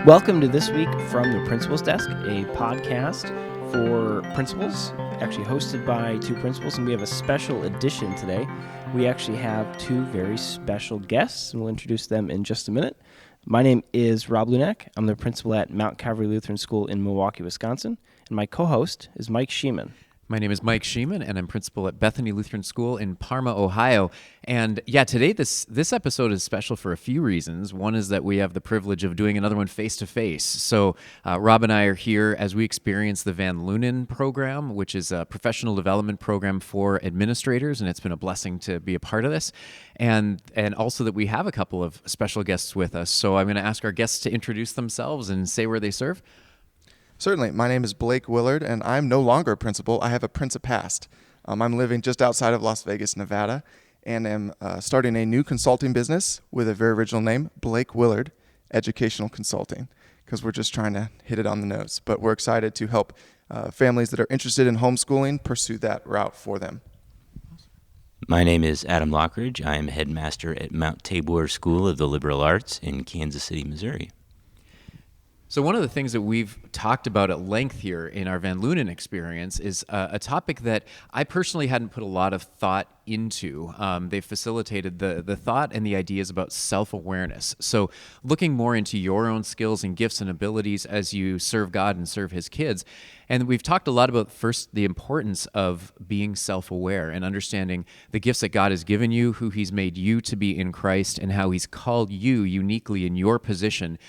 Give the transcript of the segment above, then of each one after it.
Welcome to This Week from the Principal's Desk, a podcast for principals, actually hosted by two principals, and we have a special edition today. We actually have two very special guests, and we'll introduce them in just a minute. My name is Rob Lunak. I'm the principal at Mount Calvary Lutheran School in Milwaukee, Wisconsin, and my co-host is Mike Sheeman. My name is Mike Sheeman, and I'm principal at Bethany Lutheran School in Parma, Ohio. And today this episode is special for a few reasons. One is that we have the privilege of doing another one face-to-face. So Rob and I are here as we experience the Van Lunen program, which is a professional development program for administrators, and it's been a blessing to be a part of this. And also that we have a couple of special guests with us. So I'm going to ask our guests to introduce themselves and say where they serve. Certainly. My name is Blake Willard, and I'm no longer a principal. I have a Principast. I'm living just outside of Las Vegas, Nevada, and am starting a new consulting business with a very original name, Blake Willard Educational Consulting, because we're just trying to hit it on the nose. But we're excited to help families that are interested in homeschooling pursue that route for them. My name is Adam Lockridge. I am headmaster at Mount Tabor School of the Liberal Arts in Kansas City, Missouri. So one of the things that we've talked about at length here in our Van Lunen experience is a topic that I personally hadn't put a lot of thought into. They've facilitated the thought and the ideas about self-awareness. So looking more into your own skills and gifts and abilities as you serve God and serve His kids. And we've talked a lot about, first, the importance of being self-aware and understanding the gifts that God has given you, who He's made you to be in Christ, and how He's called you uniquely in your position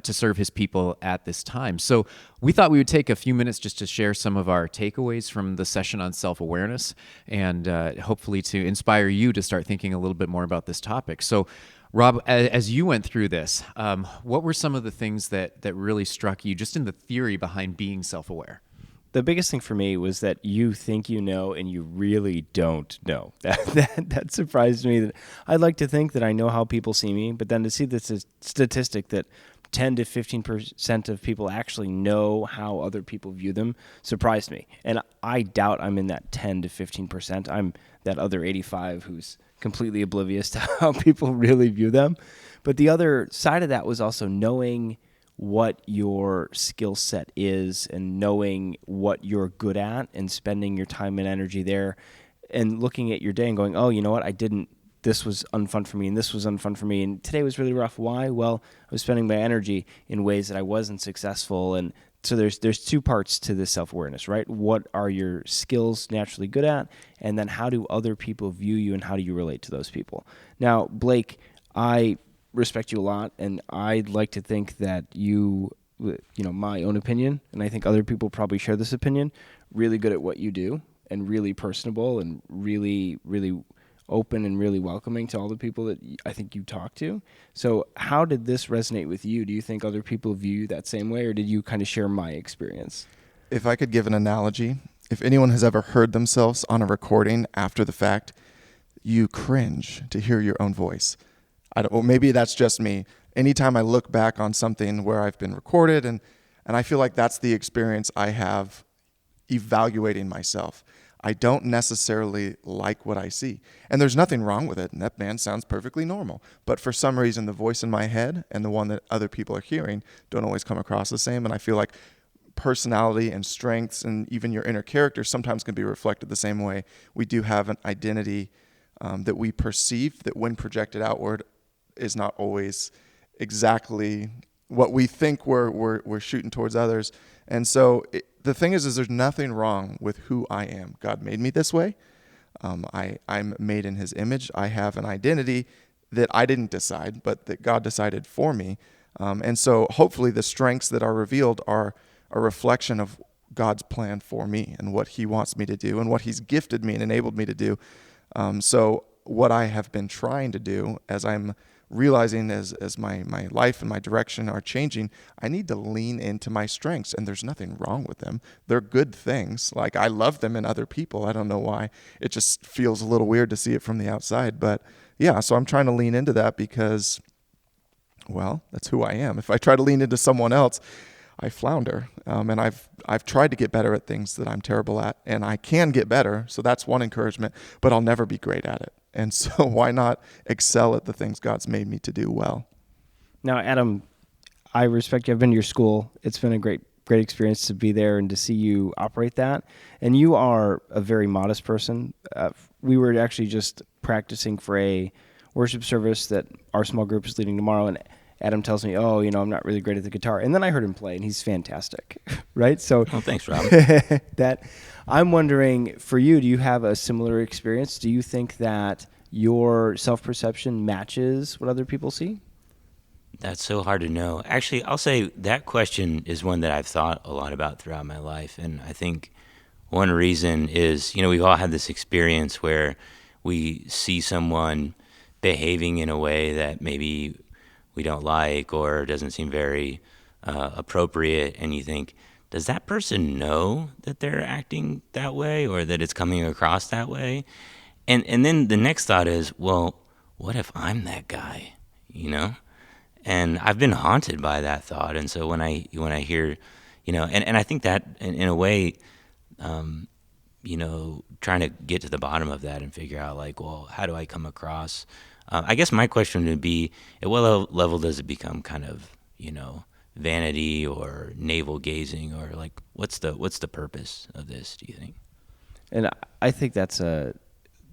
to serve His people at this time. So we thought we would take a few minutes just to share some of our takeaways from the session on self-awareness and hopefully to inspire you to start thinking a little bit more about this topic. So Rob, as you went through this, what were some of the things that really struck you just in the theory behind being self-aware? The biggest thing for me was that you think you know and you really don't know. That surprised me. That I'd like to think that I know how people see me, but then to see this statistic that 10 to 15% of people actually know how other people view them surprised me. And I doubt I'm in that 10 to 15%. I'm that other 85 who's completely oblivious to how people really view them. But the other side of that was also knowing what your skill set is and knowing what you're good at and spending your time and energy there and looking at your day and going, oh, you know what, this was unfun for me and this was unfun for me and today was really rough. Why? Well, I was spending my energy in ways that I wasn't successful. And so there's two parts to this self-awareness, right? What are your skills naturally good at? And then how do other people view you and how do you relate to those people? Now, Blake, I respect you a lot, and I'd like to think that you know, my own opinion, and I think other people probably share this opinion, really good at what you do and really personable and really, really open and really welcoming to all the people that I think you talk to. So how did this resonate with you? Do you think other people view you that same way, or did you kind of share my experience? If I could give an analogy, if anyone has ever heard themselves on a recording after the fact, you cringe to hear your own voice. Or maybe that's just me. Anytime I look back on something where I've been recorded, and I feel like that's the experience I have evaluating myself. I don't necessarily like what I see. And there's nothing wrong with it, and that man sounds perfectly normal. But for some reason, the voice in my head and the one that other people are hearing don't always come across the same. And I feel like personality and strengths and even your inner character sometimes can be reflected the same way. We do have an identity that we perceive that when projected outward is not always exactly what we think we're shooting towards others. And so the thing is there's nothing wrong with who I am. God made me this way. I'm made in His image. I have an identity that I didn't decide, but that God decided for me. And so hopefully the strengths that are revealed are a reflection of God's plan for me and what He wants me to do and what He's gifted me and enabled me to do. So what I have been trying to do as I'm realizing as my life and my direction are changing, I need to lean into my strengths, and there's nothing wrong with them. They're good things. Like, I love them in other people. I don't know why. It just feels a little weird to see it from the outside. But yeah, so I'm trying to lean into that because, well, that's who I am. If I try to lean into someone else, I flounder. And I've tried to get better at things that I'm terrible at, and I can get better. So that's one encouragement, but I'll never be great at it. And so why not excel at the things God's made me to do well? Now, Adam, I respect you. I've been to your school. It's been a great experience to be there and to see you operate that. And you are a very modest person. We were actually just practicing for a worship service that our small group is leading tomorrow, and Adam tells me, "Oh, I'm not really great at the guitar." And then I heard him play, and he's fantastic, right? So, Oh, thanks, Rob. that I'm wondering for you, do you have a similar experience? Do you think that your self-perception matches what other people see? That's so hard to know. Actually, I'll say that question is one that I've thought a lot about throughout my life. And I think one reason is, we've all had this experience where we see someone behaving in a way that maybe we don't like or doesn't seem very appropriate. And you think, does that person know that they're acting that way or that it's coming across that way? And then the next thought is, well, what if I'm that guy, And I've been haunted by that thought. And so when I hear, and I think that in a way, trying to get to the bottom of that and figure out like, well, how do I come across? I guess my question would be, at what level does it become kind of, vanity or navel gazing, or like, what's the purpose of this, do you think? And I think that's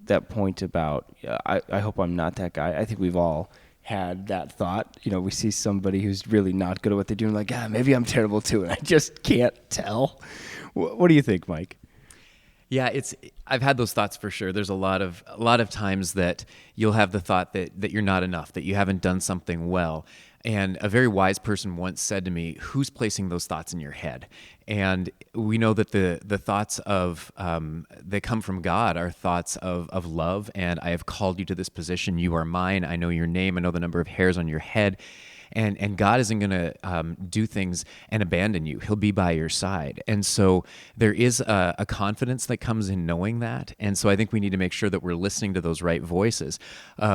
that point about, I hope I'm not that guy. I think we've all had that thought. We see somebody who's really not good at what they do and like, maybe I'm terrible too, and I just can't tell. What do you think, Mike? Yeah, I've had those thoughts for sure. There's a lot of times that you'll have the thought that you're not enough, that you haven't done something well. And a very wise person once said to me, "Who's placing those thoughts in your head?" And we know that the thoughts of that come from God are thoughts of love. And I have called you to this position. You are mine. I know your name. I know the number of hairs on your head. And God isn't going to do things and abandon you. He'll be by your side. And so there is a confidence that comes in knowing that. And so I think we need to make sure that we're listening to those right voices.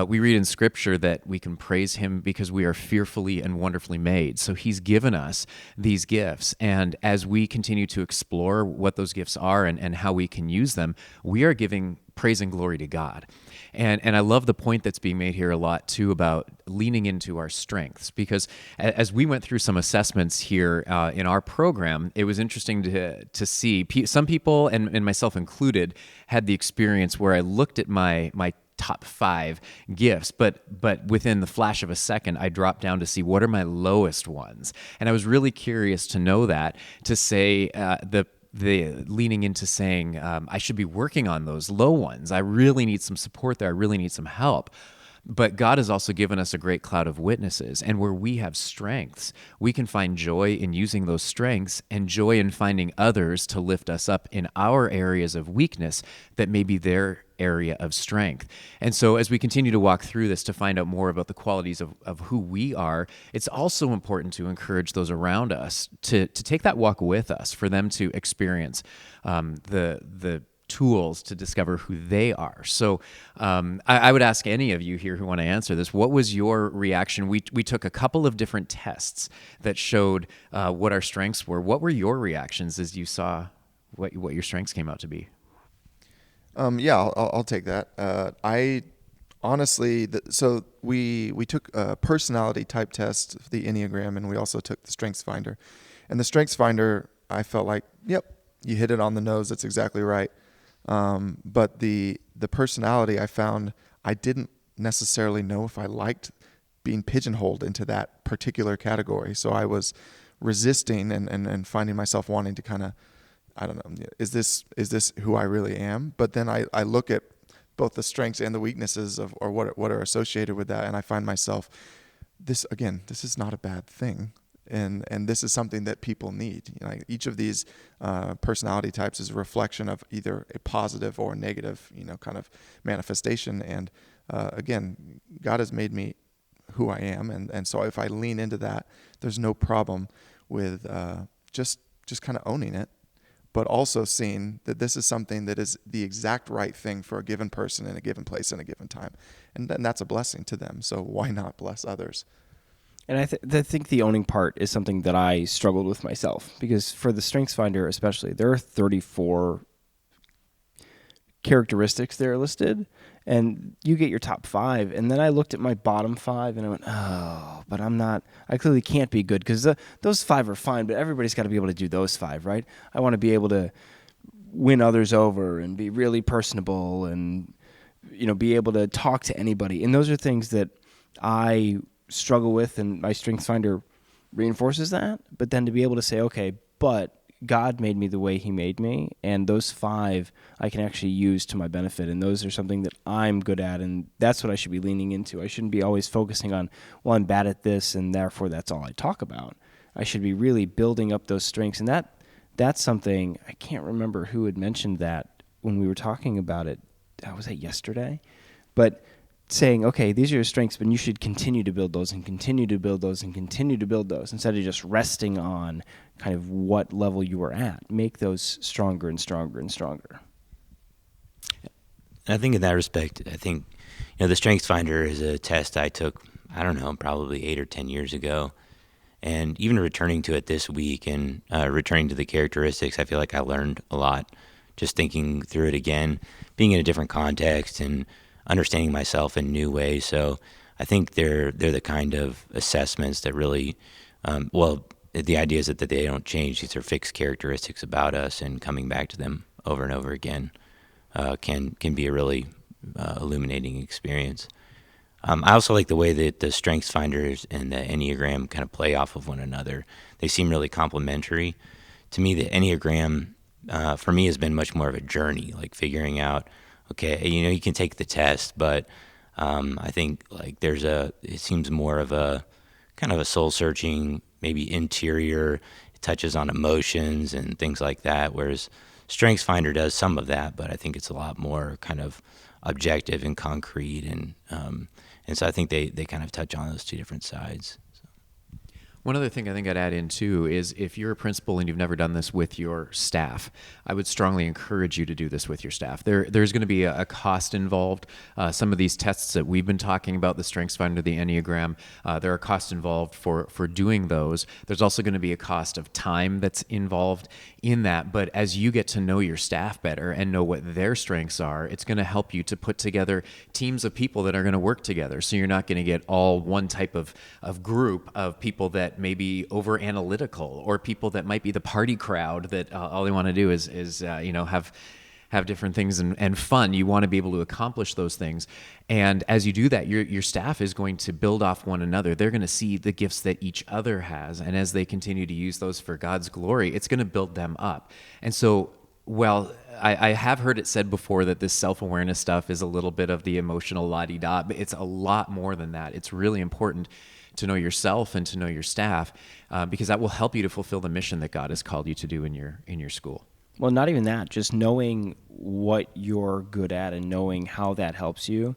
We read in Scripture that we can praise Him because we are fearfully and wonderfully made. So He's given us these gifts. And as we continue to explore what those gifts are and how we can use them, we are giving praise and glory to God. And I love the point that's being made here a lot, too, about leaning into our strengths. Because as we went through some assessments here in our program, it was interesting to see some people, and myself included, had the experience where I looked at my top 5 gifts, but within the flash of a second, I dropped down to see what are my lowest ones. And I was really curious to know that, to say the leaning into saying, I should be working on those low ones. I really need some support there. I really need some help. But God has also given us a great cloud of witnesses. And where we have strengths, we can find joy in using those strengths and joy in finding others to lift us up in our areas of weakness that may be their area of strength. And so as we continue to walk through this to find out more about the qualities of who we are, it's also important to encourage those around us to take that walk with us, for them to experience the tools to discover who they are. So I would ask any of you here who want to answer this, what was your reaction? We took a couple of different tests that showed what our strengths were. What were your reactions as you saw what your strengths came out to be? I'll take that. I honestly, so we took a personality type test, the Enneagram, and we also took the Strengths Finder. And the Strengths Finder, I felt like, yep, you hit it on the nose. That's exactly right. But the personality, I found I didn't necessarily know if I liked being pigeonholed into that particular category. So I was resisting and finding myself wanting to kind of, I don't know, is this who I really am? But then I look at both the strengths and the weaknesses of, or what are associated with that, and I find myself, this is not a bad thing. And this is something that people need. Each of these personality types is a reflection of either a positive or a negative, kind of manifestation. And again, God has made me who I am, and so if I lean into that, there's no problem with just kind of owning it, but also seeing that this is something that is the exact right thing for a given person in a given place in a given time, and that's a blessing to them. So why not bless others? And I think the owning part is something that I struggled with myself, because for the Strengths Finder especially, there are 34 characteristics that are listed, and you get your top 5. And then I looked at my bottom 5, and I went, oh, but I clearly can't be good, because those 5 are fine, but everybody's got to be able to do those 5, right? I want to be able to win others over and be really personable and, be able to talk to anybody. And those are things that I struggle with, and my StrengthsFinder reinforces that. But then to be able to say, okay, but God made me the way he made me, and those 5 I can actually use to my benefit, and those are something that I'm good at, and that's what I should be leaning into. I shouldn't be always focusing on, well, I'm bad at this, and therefore that's all I talk about. I should be really building up those strengths, and that's something, I can't remember who had mentioned that when we were talking about it. Was that yesterday? But saying, okay, these are your strengths, but you should continue to build those and continue to build those and continue to build those, instead of just resting on kind of what level you were at. Make those stronger and stronger and stronger. I think in that respect, the StrengthsFinder is a test I took, I don't know, probably 8 or 10 years ago. And even returning to it this week and returning to the characteristics, I feel like I learned a lot just thinking through it again, being in a different context and understanding myself in new ways. So I think they're the kind of assessments that really, the idea is that they don't change. These are fixed characteristics about us, and coming back to them over and over again can be a really illuminating experience. I also like the way that the StrengthsFinders and the Enneagram kind of play off of one another. They seem really complementary. To me, the Enneagram, for me, has been much more of a journey, like figuring out, okay, you can take the test, but I think like it seems more of a kind of a soul-searching, maybe interior. It touches on emotions and things like that, whereas StrengthsFinder does some of that, but I think it's a lot more kind of objective and concrete, and so I think they kind of touch on those two different sides. One other thing I think I'd add in too is, if you're a principal and you've never done this with your staff, I would strongly encourage you to do this with your staff. There's going to be a cost involved. Some of these tests that we've been talking about, the StrengthsFinder, the Enneagram, there are costs involved for doing those. There's also going to be a cost of time that's involved in that. But as you get to know your staff better and know what their strengths are, it's going to help you to put together teams of people that are going to work together. So you're not going to get all one type of group of people that may be over analytical, or people that might be the party crowd that all they want to do is have different things and fun. You want to be able to accomplish those things. And as you do that, your staff is going to build off one another. They're going to see the gifts that each other has. And as they continue to use those for God's glory, it's going to build them up. And so, I have heard it said before that this self-awareness stuff is a little bit of the emotional la-di-da, but it's a lot more than that. It's really important to know yourself and to know your staff, because that will help you to fulfill the mission that God has called you to do in your school. Well, not even that, just knowing what you're good at and knowing how that helps you.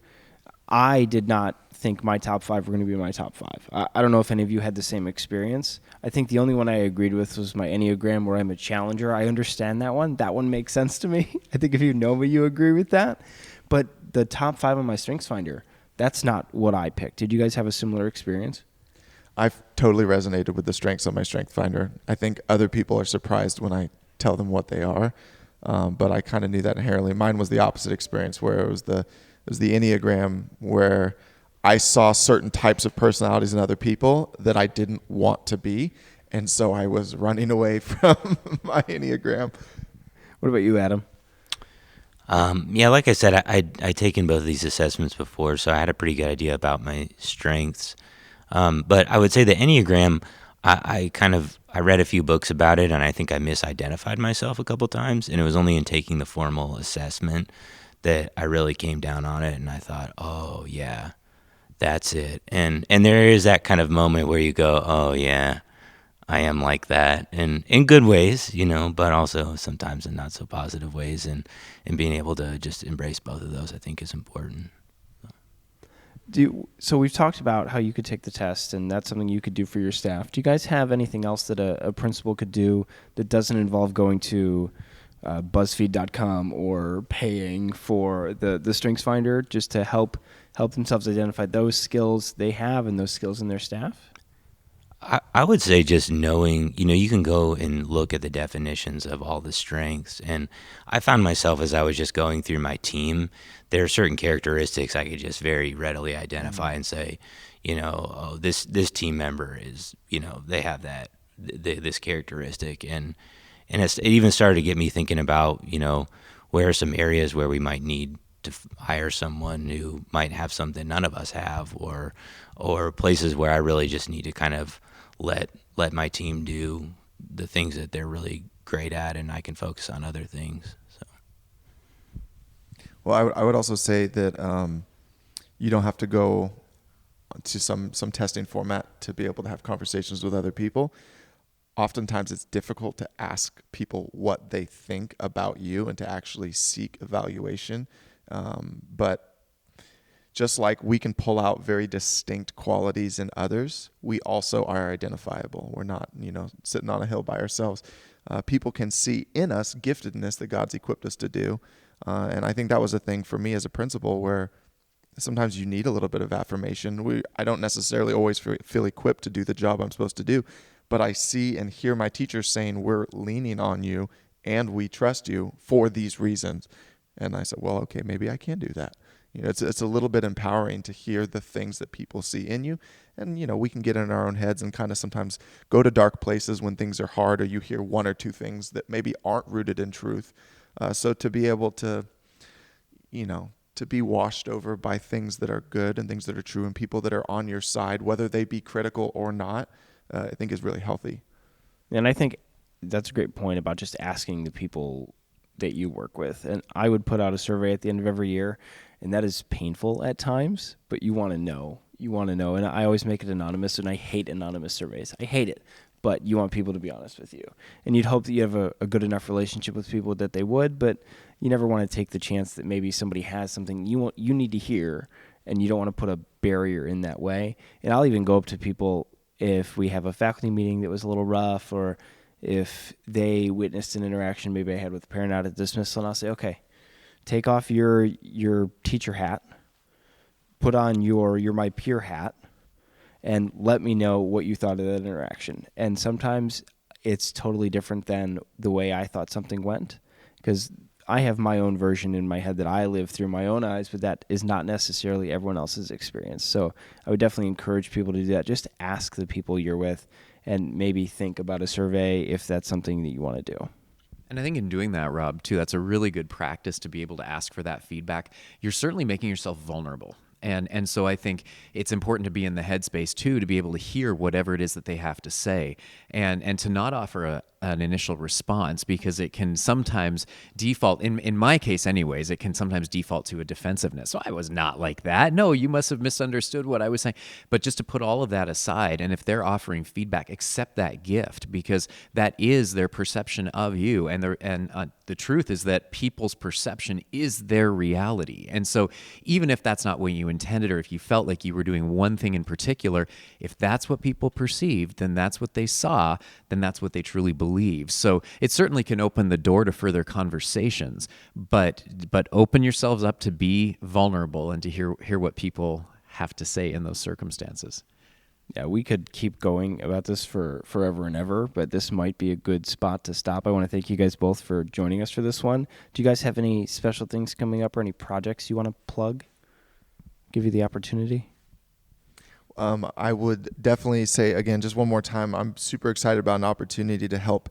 I did not think my top 5 were going to be my top 5. I don't know if any of you had the same experience. I think the only one I agreed with was my Enneagram, where I'm a challenger. I understand that one. That one makes sense to me. I think if you know me, you agree with that. But the top 5 on my StrengthsFinder, that's not what I picked. Did you guys have a similar experience? I've totally resonated with the strengths on my StrengthsFinder. I think other people are surprised when I tell them what they are, but I kind of knew that inherently. Mine was the opposite experience, where it was the Enneagram, where I saw certain types of personalities in other people that I didn't want to be, and so I was running away from my Enneagram. What about you, Adam? Like I said, I'd taken both of these assessments before, so I had a pretty good idea about my strengths. But I would say the Enneagram, I read a few books about it, and I think I misidentified myself a couple times, and it was only in taking the formal assessment that I really came down on it, and I thought, oh yeah, that's it. And there is that kind of moment where you go, oh yeah, I am like that, and in good ways, but also sometimes in not so positive ways, and being able to just embrace both of those, I think, is important. So we've talked about how you could take the test, and that's something you could do for your staff. Do you guys have anything else that a principal could do that doesn't involve going to BuzzFeed.com or paying for the StrengthsFinder, just to help themselves identify those skills they have and those skills in their staff? I would say just knowing, you can go and look at the definitions of all the strengths. And I found myself as I was just going through my team, there are certain characteristics I could just very readily identify and say, oh, this team member is, they have this characteristic. And it even started to get me thinking about, where are some areas where we might need to hire someone who might have something none of us have, or places where I really just need to kind of let my team do the things that they're really great at, and I can focus on other things. So, well, I would also say that you don't have to go to some testing format to be able to have conversations with other people. Oftentimes it's difficult to ask people what they think about you and to actually seek evaluation. But just like we can pull out very distinct qualities in others, we also are identifiable. We're not, sitting on a hill by ourselves. People can see in us giftedness that God's equipped us to do. And I think that was a thing for me as a principal where sometimes you need a little bit of affirmation. I don't necessarily always feel equipped to do the job I'm supposed to do, but I see and hear my teachers saying, we're leaning on you and we trust you for these reasons. And I said, well, okay, maybe I can do that. It's a little bit empowering to hear the things that people see in you. And, we can get in our own heads and kind of sometimes go to dark places when things are hard, or you hear one or two things that maybe aren't rooted in truth. So to be able to, to be washed over by things that are good and things that are true and people that are on your side, whether they be critical or not, I think is really healthy. And I think that's a great point about just asking the people that you work with. And I would put out a survey at the end of every year, and that is painful at times, but you want to know. And I always make it anonymous, and I hate anonymous surveys. I hate it, but you want people to be honest with you. And you'd hope that you have a good enough relationship with people that they would, but you never want to take the chance that maybe somebody has something you need to hear, and you don't want to put a barrier in that way. And I'll even go up to people if we have a faculty meeting that was a little rough, or if they witnessed an interaction maybe I had with a parent out at dismissal, and I'll say, okay, take off your teacher hat, put on your "you're my peer" hat, and let me know what you thought of that interaction. And sometimes it's totally different than the way I thought something went, because I have my own version in my head that I live through my own eyes, but that is not necessarily everyone else's experience. So I would definitely encourage people to do that. Just ask the people you're with and maybe think about a survey if that's something that you want to do. And I think in doing that, Rob, too, that's a really good practice to be able to ask for that feedback. You're certainly making yourself vulnerable. And so I think it's important to be in the headspace, too, to be able to hear whatever it is that they have to say, and to not offer an initial response, because it can sometimes default, in my case anyways, it can sometimes default to a defensiveness. So I was not like that. No, you must have misunderstood what I was saying. But just to put all of that aside, and if they're offering feedback, accept that gift, because that is their perception of you. And the truth is that people's perception is their reality. And so even if that's not what you intended, or if you felt like you were doing one thing in particular, if that's what people perceived, then that's what they saw, then that's what they truly believe. So it certainly can open the door to further conversations, but open yourselves up to be vulnerable and to hear what people have to say in those circumstances. Yeah, we could keep going about this for forever and ever, but this might be a good spot to stop. I want to thank you guys both for joining us for this one. Do you guys have any special things coming up or any projects you want to plug? Give you the opportunity. I would definitely say, again, just one more time, I'm super excited about an opportunity to help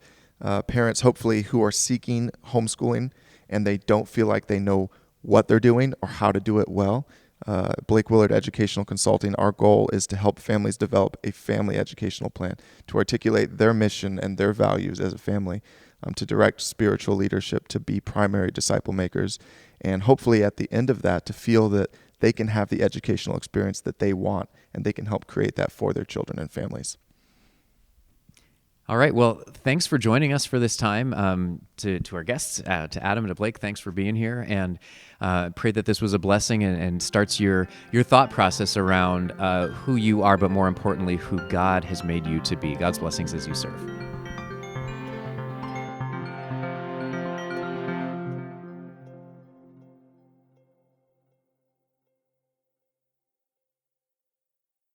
parents, hopefully, who are seeking homeschooling and they don't feel like they know what they're doing or how to do it well. Blake Willard Educational Consulting, our goal is to help families develop a family educational plan, to articulate their mission and their values as a family, to direct spiritual leadership, to be primary disciple makers, and hopefully at the end of that to feel that they can have the educational experience that they want, and they can help create that for their children and families. All right. Well, thanks for joining us for this time. To our guests, to Adam and to Blake, thanks for being here, and pray that this was a blessing and starts your thought process around who you are, but more importantly, who God has made you to be. God's blessings as you serve.